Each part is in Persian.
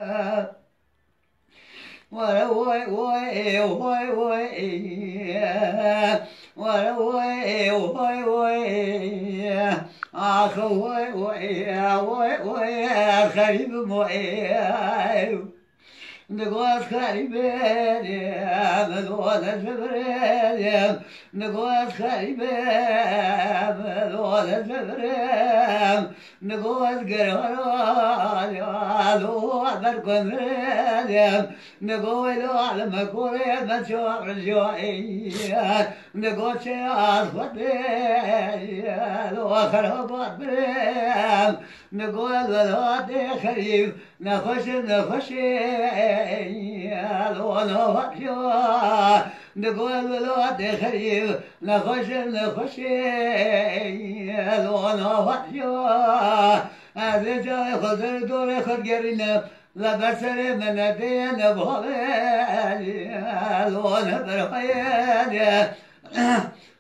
ولا وي وي وي وي ولا وي وي وي آخ وي وي وي وي خريب موي نقول خريبين مذوذ الجبرين نقول خريبين مذوذ الجبرين نقول قراران يالو بركن نقول على مكوري مشوع الجوعية نقول شيء لو خربت بريم نقول ولادي خريب نخش لو نخش نقول ولادي خريب نخش لو نخش هذا جاي خزر دوري خد قرينا لبسر من دين بغالي لو نبرخياني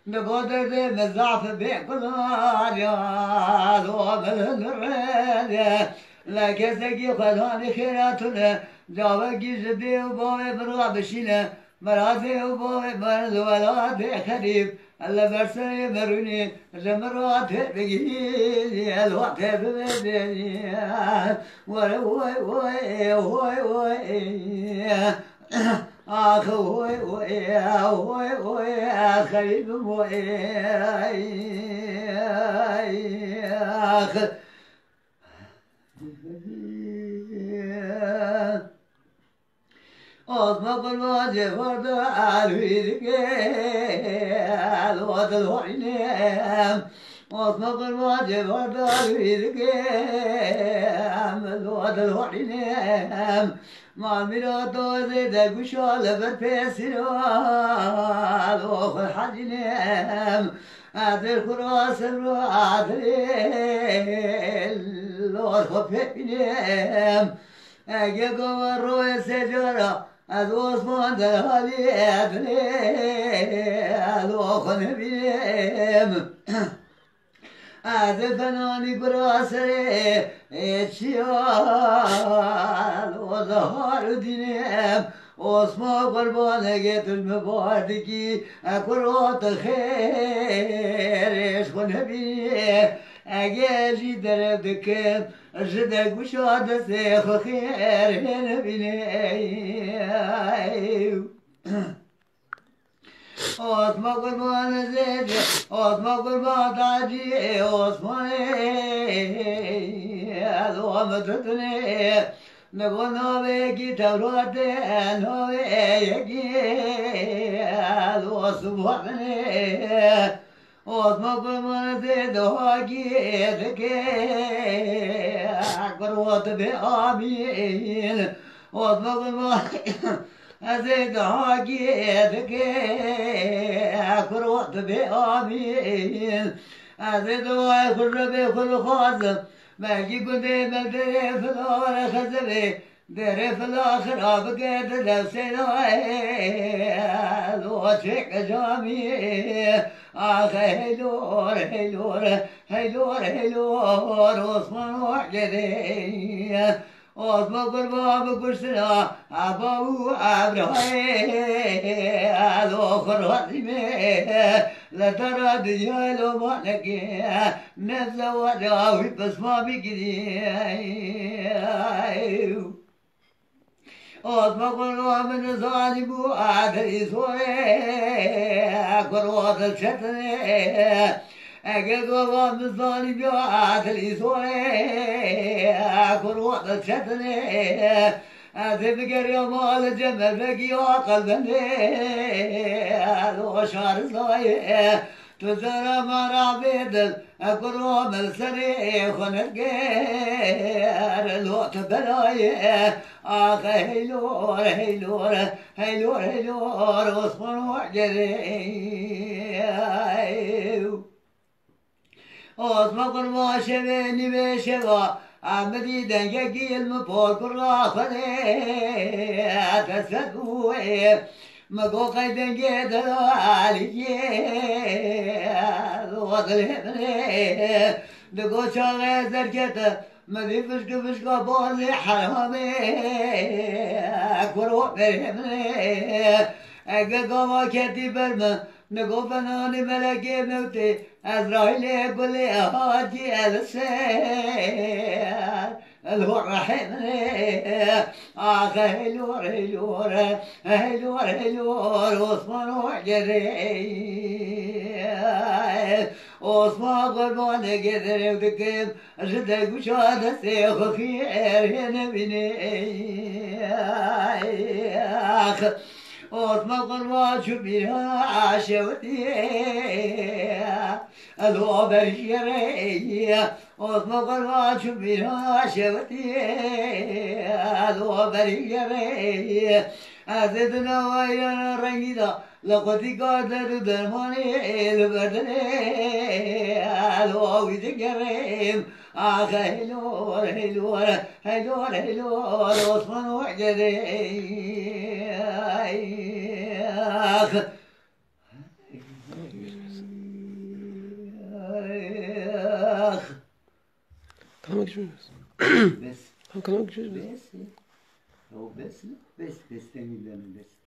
نقدر دي مزعف بيقلال يا لو بالنرد لا كسكي خلاني خيراتنا جاوكي جدي وبوي برغبشينا مراتي وبوي مرد ولادي خريب alla versare maruni jamarate begi alwaqt bedi wala way آخ وي خريب وي آخ أصبح الواجب فرد عالويدك الواد الوعينام أصبح الواجب فرد عالويدك الواد الوعينام مع الميلاد زيد قشال بالفيسرال وخل حجنام هذا الكراس الرعادل وخفينام أجاكم الروي سجارة أدوس من دهالي أدري أدوخن بيم أدفناني براسري إتشيال وظهر دينام واسمع قربان جيت المبادكي أكروت خير إشخن بيم أجاجي دربكم جدا قشاد سيخ خير هنا بني أسمع قربان زيد أسمع قربان تاجي أسمع أدوامتني نقول نوبي تورات نوبي يجي أدواسبوعني أسمع قربان زيد هاجي دكي قروت بآمين أسمع قربان زيد هاجي دكي قروت بآمين زيد ويخر بكل خازم باقي قدي مدري في الأول خزبي دري في الآخر أبقيت لسنوي وشيك جامي آخ هيلور هيلور هيلور هيلور وصمان وحجري وصما قربان بكرسنا أبو أبرهي الأخر هزمي لا ترى دجال ومالك نفس وداوي بس ما بيقدي أصبح قربان من ظالم وعدري سوري قروات الشتني أجل قربان من ظالم وعدري سوري قروات الشتني أذبقر يا مال الجمل بقي وقلبني وشار صايع تزرع مرابيد أقرب السريع خنقير الوقت بلاي آخ هيلور هيلور هيلور هيلور وصفر وحجري وصفر قربا شبيني بشبا عمدي دنجي المبور كرا خلي تسدوي مقو قيدن جيد علي وضل هبني دقو شاغي زرجت مدي فشق فشق بولي حرامي كرو برمني قاقوا كتي برما نقو فناني ملكي موتي أزرائيلي كل هاجي السير الهور رحمني هيلور هيلور هيلور هيلور عثمان وحجري عثمان قربان قدر وذكب جدك وشهادة سيخ خير يا نبيني عثمان قربان شبيها عشوتي الو برشيري عثمان قربان شبيها عشوتي الو برشيري أزدنا ويانا رنجدا لقد قادر درماني البردني الو ويذكرهم هيلور هيلور هيلور هيلور عثمان وحجري كلامك شو بس؟ بس كلامك شو بس؟ بس هو بس بس تاني بس